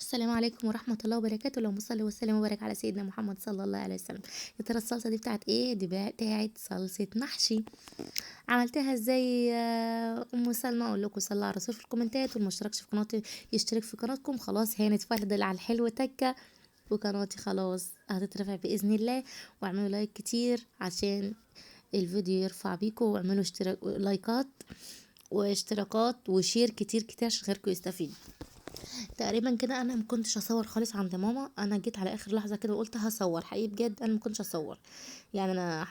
السلام عليكم ورحمة الله وبركاته. اللهم صل وسلم وبارك على سيدنا محمد صلى الله عليه وسلم. يا ترى الصلصة دي بتاعت ايه؟ دي بتاعت صلصة محشي. عملتها ازاي ام سلمى؟ اقول لكم صلوا على الرسول في الكومنتات، واللي مشتركش في قناتي يشترك في قناتكم. خلاص هانت فردل على الحلو تكة، وقناتي خلاص هتترفع بإذن الله. واعملوا لايك كتير عشان الفيديو يرفع بيكم، واعملوا لايكات واشتراكات وشير كتير كتير عشان غيركم يستفيد. تقريبا كده انا مكنتش اصور خالص عند ماما، انا جيت على اخر لحظه كده وقلت هصور حقيقي بجد. انا مكنتش اصور، يعني انا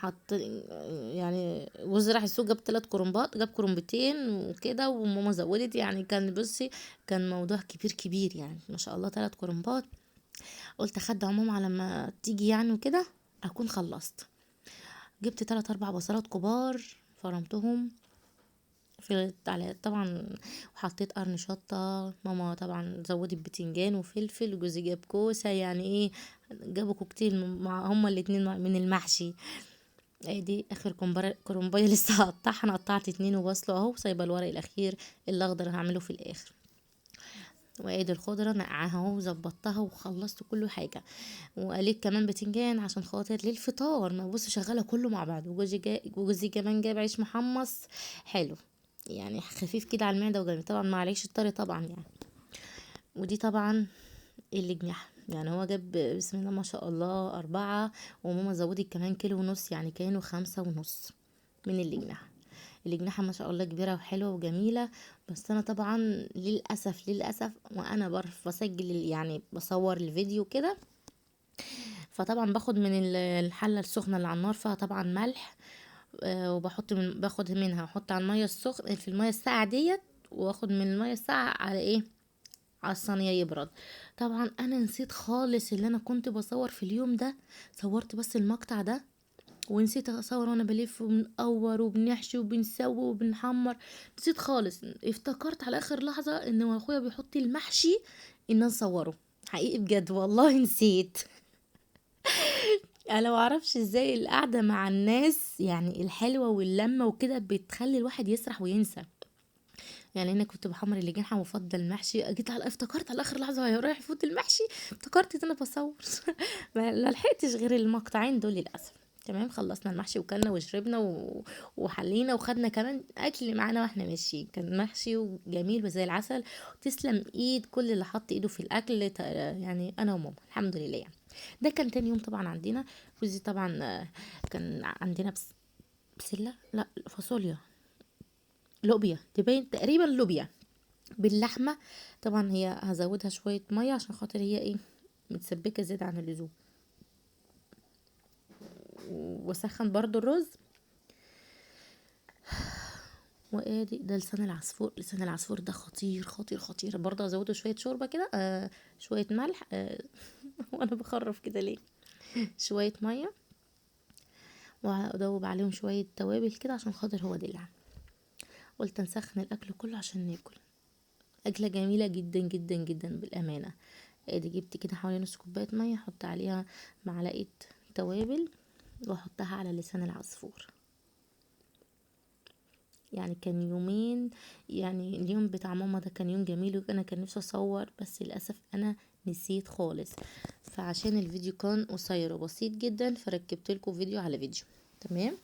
يعني جوزي راح السوق جاب 3 كرنبات، جاب كرنبتين وكده، وماما زودت. يعني كان بصي كان موضوع كبير كبير، يعني ما شاء الله 3 كرنبات. قلت اخدها ماما على ما تيجي يعني وكده اكون خلصت. جبت 3 4 بصلات كبار، فرمتهم في على طبعا، وحطيت قرن شطة. ماما طبعا زودت بتنجان وفلفل، وجوزي جاب كوسة. يعني ايه، جابوا كوكتيل مع هما الاتنين من المحشي. ادي اخر كرنبايه لسه هقطعها. انا قطعت 2 وبصله اهو، سايبه الورق الاخير الاخضر هعمله في الاخر. وادي الخضره نقعها اهو، وظبطتها وخلصت كل حاجه. وقليت كمان بتنجان عشان خاطر للفطار، ما بص شغاله كله مع بعض. وجوزي كمان جاب عيش محمص حلو، يعني خفيف كده على المعده وجميل. طبعا ما عليش الطري طبعا يعني. ودي طبعا اللي جناح، يعني هو جاب بسم الله ما شاء الله 4، وماما زودت كمان كيلو ونص، يعني كانوا 5.5 من اللي جناح. الجناحة ما شاء الله كبيرة وحلوة وجميلة. بس انا طبعا للأسف وانا بعرف بسجل يعني بصور الفيديو كده، فطبعا باخد من الحلة السخنة اللي على النار فيها طبعا ملح. باخد منها احط على المية السخن في المية الساقعة ديت، واخد من المية الساقعة على ايه، على الصينية يبرد. طبعا انا نسيت خالص اللي انا كنت بصور في اليوم ده، صورت بس المقطع ده ونسيت اصور وانا بلف وبنقور وبنحشي وبنسوي وبنحمر. نسيت خالص، افتكرت على اخر لحظة ان اخويا بيحط المحشي ان انا اصوره. حقيقي بجد والله نسيت. انا ما اعرفش ازاي القعده مع الناس يعني الحلوه واللمه وكده بتخلي الواحد يسرح وينسى. يعني انا كنت بحمر اللجنحه وافضل المحشي، جيت على افتكرت على اخر لحظه وهي رايح يفوت المحشي، افتكرت ان انا بصور. ما لحقتش غير المقطعين دول للاسف. تمام، خلصنا المحشي وكلنا وشربنا وحلينا، وخدنا كمان اكل معانا واحنا ماشيين. كان محشي وجميل وزي العسل. تسلم ايد كل اللي حط ايده في الاكل، يعني انا وماما الحمد لله يعني. ده كان تاني يوم طبعا عندنا. جوزي طبعا كان عندنا بسله، لا فاصوليا، لوبيا تبين تقريبا لوبيا باللحمه. طبعا هي هزودها شويه ميه عشان خاطر هي ايه، متسبكه زيادة عن اللزوم. وسخن برضو الرز. وادي ده لسان العصفور. لسان العصفور ده خطير خطير خطير برضه. ازوده شويه شوربه كده، شويه ملح. وانا بخرف كده ليه، شويه ميه، وادوب عليهم شويه توابل كده عشان خاطر هو دلع. قلت نسخن الاكل كله عشان ناكل. اكله جميله جدا جدا جدا بالامانه. ادي جبت كده حوالي نص كوبايه ميه، احط عليها معلقه توابل، واحطها على لسان العصفور. يعني كان يومين، يعني اليوم بتاع ماما ده كان يوم جميل، وانا كان نفسي اصور بس للاسف انا نسيت خالص. فعشان الفيديو كان قصير وبسيط جدا فركبت لكم فيديو على فيديو. تمام،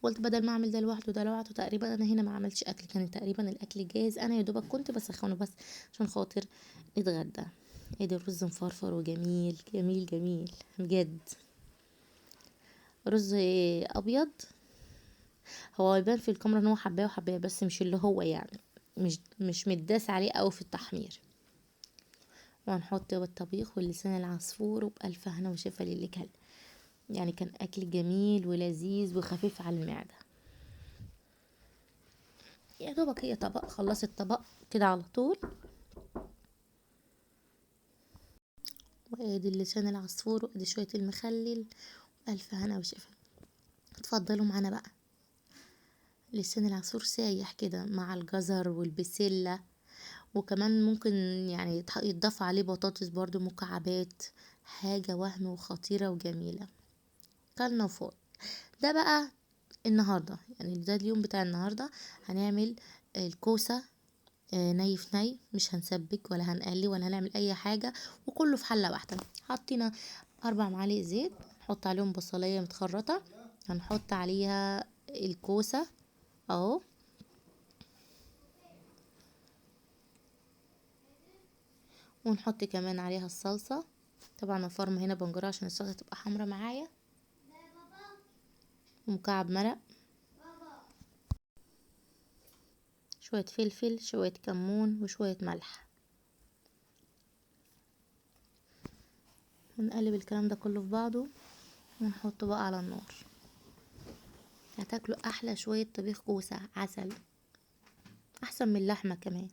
قلت بدل ما اعمل ده لوحده ده لوحده. تقريبا انا هنا ما عملتش اكل، كان تقريبا الاكل جاهز، انا يا دوبك كنت بسخنه بس عشان خاطر نتغدى. ايه ده، الرز مفرفر وجميل جميل جميل بجد. رز ابيض، هو يبان في الكاميرا ان هو حبايه وحبايه، بس مش اللي هو يعني مش متداس عليه قوي في التحمير. وهنحط بالطبيخ واللسان العصفور، وبألف هنا وشفا للي كل. يعني كان اكل جميل ولذيذ وخفيف على المعده. يا دوبك هي طبق، خلصت الطبق كده على طول. وادي اللسان العصفور، وادي شويه المخلل، بألف هنا وشفا. اتفضلوا معانا بقى. لسان العصفور سايح كده مع الجزر والبسله، وكمان ممكن يعني يتضاف عليه بطاطس برضو مكعبات. حاجة وهم وخطيرة وجميلة. كلنا وفوق. ده بقى النهاردة، يعني ده اليوم بتاع النهاردة. هنعمل الكوسة ني في ني، مش هنسبك ولا هنقلي ولا هنعمل اي حاجة، وكله في حلة واحدة. حطينا 4 معالق زيت، نحط عليهم بصلاية متخرطة، هنحط عليها الكوسة اهو، ونحط كمان عليها الصلصة. طبعا الفرم هنا بنجرها عشان الصلصة تبقى حمرا معايا، ومكعب مرق، شوية فلفل، شوية كمون، وشوية ملح. ونقلب الكلام ده كله في بعضه، ونحطه بقى على النار. هتاكلوا احلى شوية طبيخ كوسة عسل، احسن من اللحمة كمان.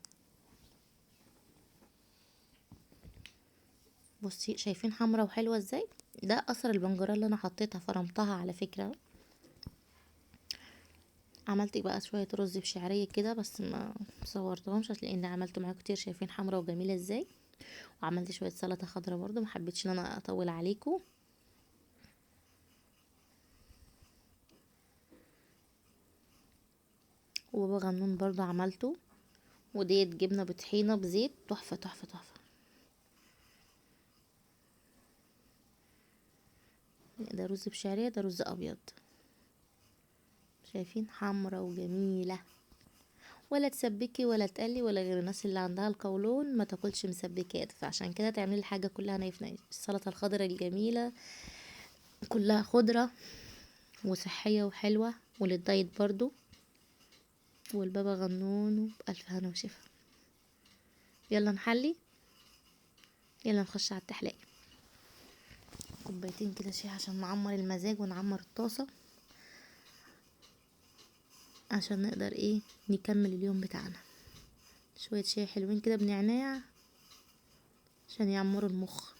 بصي شايفين حمرا وحلوة ازاي؟ ده اثر البنجرة اللي انا حطيتها، فرمتها على فكرة. عملت بقى شوية رز بشعرية كده، بس ما صورتهمش لان عملت معاكم كتير. شايفين حمرا وجميلة ازاي؟ وعملت شوية سلطة خضرا برضو، محبتش ان انا اطول عليكم. وبابا غنون برضو عملته، وديت جبنة بطحينة بزيت، تحفة تحفة تحفة. ده رز بشعرية، ده رز ابيض. شايفين حمرا وجميلة، ولا تسبكي ولا تقلي، ولا غير الناس اللي عندها القولون ما تاكلش مسبكات، فعشان كده تعملي الحاجة كلها ني في ني. السلطة الخضرا الجميلة كلها خضرة وصحية وحلوة، وللدايت برضو. والبابا غنون بألف هنا وشفا. يلا نحلي، يلا نخش على التحلية. كوبايتين كده شاي عشان نعمر المزاج ونعمر الطاسة، عشان نقدر ايه نكمل اليوم بتاعنا. شوية شاي حلوين كده بنعناع عشان يعمروا المخ.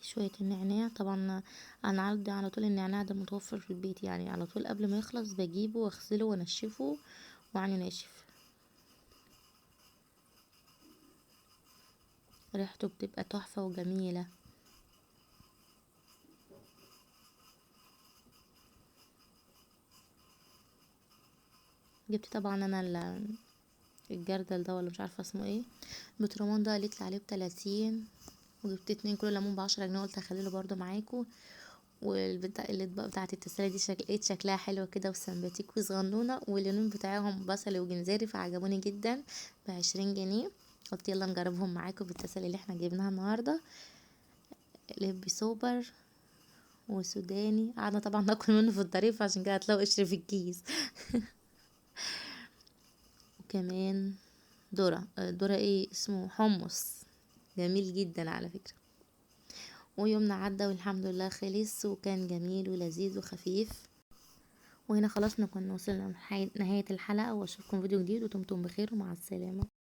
شوية النعناع طبعا، انا عندي على طول النعناع ده متوفر في البيت، يعني على طول قبل ما يخلص بجيبه واغسله وانشفه وعني ناشف. ريحته بتبقى تحفة وجميلة. جبت طبعا انا الجردل ده، ولا مش عارفة اسمه ايه، بترمان ده قالت لي عليه ب30. وجبت 2 كيلو ليمون ب10 جنيه، قلت هخليله برضو معاكم. الاطباق بتاعه التسالي دي لقيت شكلها حلو كده وسمباتيك وصغنونه، واللونين بتاعهم بصلي وجنزيري، فعجبوني جدا. ب20 جنيه. قلت يلا نجربهم معاكم بالتسالي اللي احنا جبناها النهارده. لب سوبر وسوداني، قعدنا طبعا ناكل منه في الطريق، عشان كده هتلاقوا قشر في الكيس. وكمان ذرة ايه اسمه، حمص، جميل جدا على فكرة. ويومنا عدى والحمد لله خلص، وكان جميل ولذيذ وخفيف. وهنا خلاص نكون وصلنا لنهاية الحلقة، واشوفكم فيديو جديد، وتمتم بخير ومع السلامة.